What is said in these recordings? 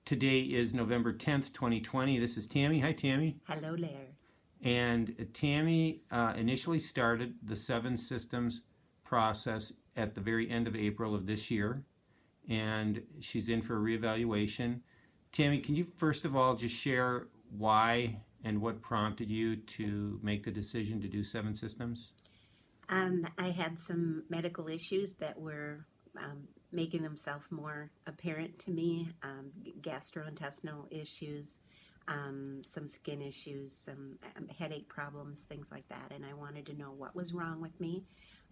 Today is November 10th, 2020. This is Tammy. Hi, Tammy. Hello there. And Tammy initially started the 7 systems process at the very end of April of this year, and she's in for a reevaluation. Tammy, can you first of all just share why and what prompted you to make the decision to do 7 systems? I had some medical issues that were making themselves more apparent to me, gastrointestinal issues, some skin issues, some headache problems, things like that. And I wanted to know what was wrong with me,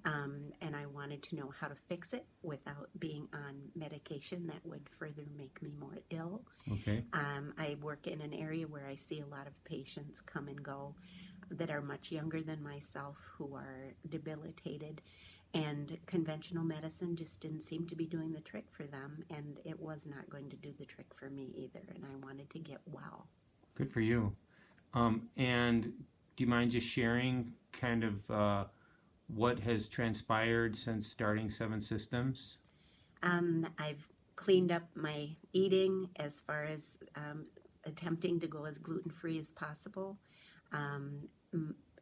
and I wanted to know how to fix it without being on medication that would further make me more ill. Okay. I work in an area where I see a lot of patients come and go that are much younger than myself who are debilitated, and conventional medicine just didn't seem to be doing the trick for them, and it was not going to do the trick for me either, and I wanted to get well. Good for you. And do you mind just sharing kind of what has transpired since starting 7 systems? I've cleaned up my eating as far as attempting to go as gluten-free as possible.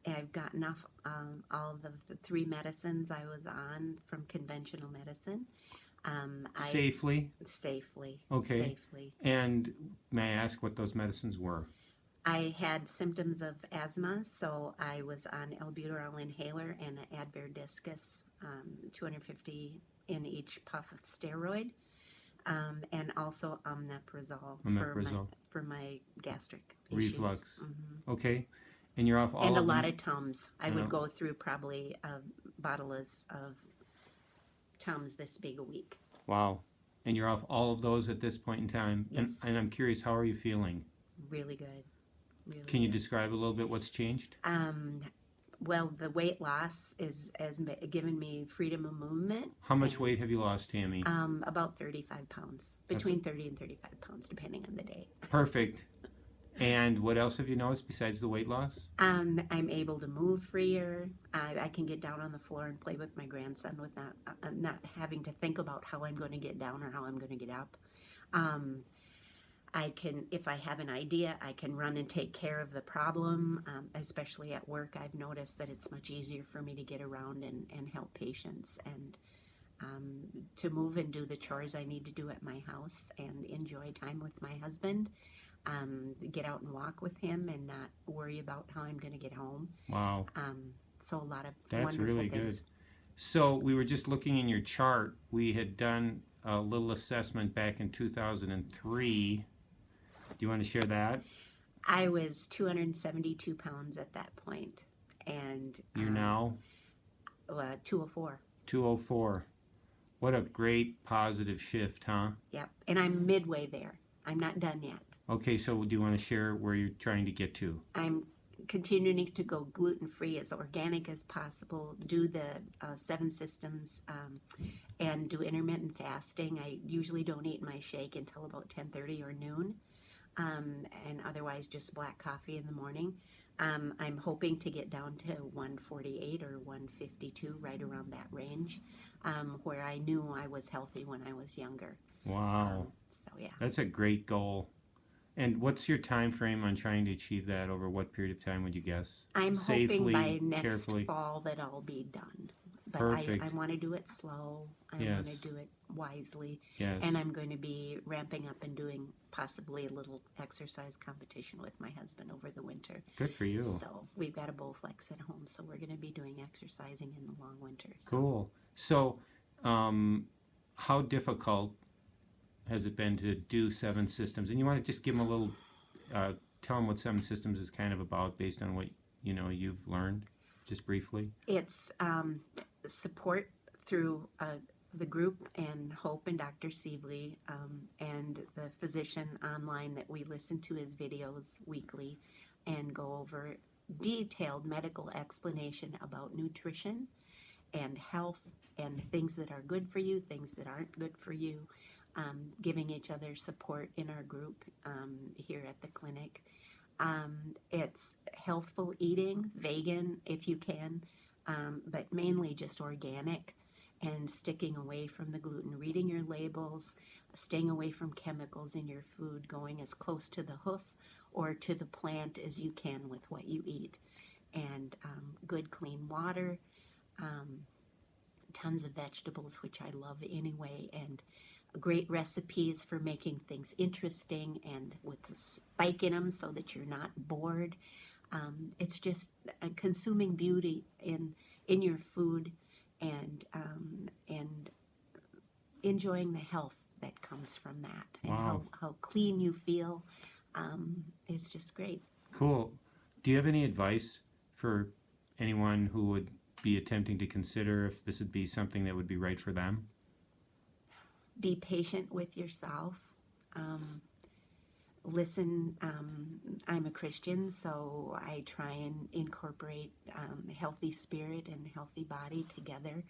I've gotten off all of the 3 medicines I was on from conventional medicine. Safely? Safely. Okay. Safely. And may I ask what those medicines were? I had symptoms of asthma, so I was on albuterol inhaler and an Advair discus, 250 in each puff of steroid, and also omeprazole. For my gastric Reflux. issues. Okay. And you're off all And of a lot them? of Tums. I would go through probably a bottle of Tums this big a week. Wow. And you're off all of those at this point in time? Yes. And I'm curious, how are you feeling? Really good. Really Can you good. describe a little bit what's changed? Well, the weight loss has given me freedom of movement. How much weight have you lost, Tammy? About 35 pounds. Between 30 and 35 pounds, depending on the day. Perfect. And what else have you noticed besides the weight loss? I'm able to move freer. I can get down on the floor and play with my grandson with not having to think about how I'm going to get down or how I'm going to get up. I can, if I have an idea, I can run and take care of the problem, especially at work. I've noticed that it's much easier for me to get around and help patients and to move and do the chores I need to do at my house and enjoy time with my husband. Get out and walk with him and not worry about how I'm going to get home. Wow. So a lot of That's wonderful really things. good. So we were just looking in your chart. We had done a little assessment back in 2003. Do you want to share that? I was 272 pounds at that point, and You're now? 204. 204. What a great positive shift, huh? Yep, and I'm midway there. I'm not done yet. Okay, so do you want to share where you're trying to get to? I'm continuing to go gluten-free, as organic as possible, do the 7 systems, and do intermittent fasting. I usually don't eat my shake until about 10:30 or noon, and otherwise just black coffee in the morning. I'm hoping to get down to 148 or 152, right around that range, where I knew I was healthy when I was younger. Wow. So yeah. That's a great goal. And what's your time frame on trying to achieve that? Over what period of time would you guess? I'm Safely, hoping by next carefully. fall that I'll be done. But Perfect. I want to do it slow. I want to do it wisely. Yes. And I'm going to be ramping up and doing possibly a little exercise competition with my husband over the winter. Good for you. So we've got a Bowflex at home, so we're going to be doing exercising in the long winter. So. Cool. So, how difficult has it been to do 7 systems? And you want to just give them a little, tell them what 7 systems is kind of about based on what you've learned, just briefly. It's support through the group and Hope and Dr. Sievely, and the physician online that we listen to his videos weekly and go over detailed medical explanation about nutrition and health and things that are good for you, things that aren't good for you, giving each other support in our group here at the clinic. It's healthful eating, vegan if you can, but mainly just organic, and sticking away from the gluten, reading your labels, staying away from chemicals in your food, going as close to the hoof or to the plant as you can with what you eat, and good clean water, tons of vegetables, which I love anyway, and great recipes for making things interesting and with the spike in them so that you're not bored. It's just consuming beauty in your food, and enjoying the health that comes from that, and Wow. how clean you feel. It's just great. Cool. Do you have any advice for anyone who would be attempting to consider if this would be something that would be right for them? Be patient with yourself. Listen, I'm a Christian, so I try and incorporate healthy spirit and healthy body together.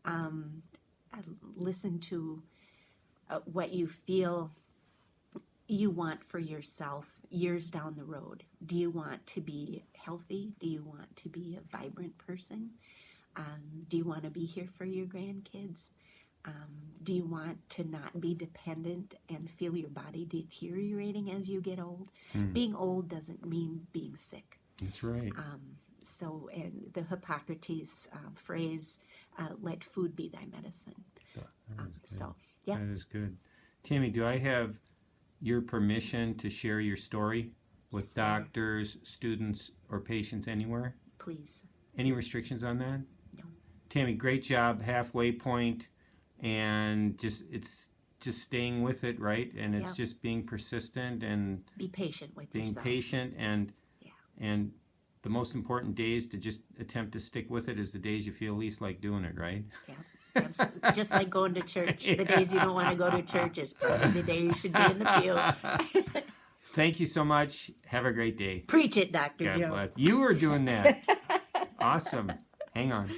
I listen to what you feel you want for yourself years down the road. Do you want to be healthy? Do you want to be a vibrant person? Do you want to be here for your grandkids? Do you want to not be dependent and feel your body deteriorating as you get old? Being old doesn't mean being sick. That's right. So, and the Hippocrates phrase, let food be thy medicine. So, yeah. That is good. Tammy, do I have your permission to share your story with Yes, sir. doctors, students, or patients anywhere? Please. Any restrictions on that? No. Tammy, great job, halfway point, and it's just staying with it, right? And it's Yep. just being persistent and Be patient with being yourself. patient, and Yeah. and the most important days to just attempt to stick with it is the days you feel least like doing it, right? Yeah. Just like going to church. The days you don't want to go to church is probably the day you should be in the pew. Thank you so much. Have a great day. Preach it, Dr. God Joe. bless. You were doing that. Awesome. Hang on.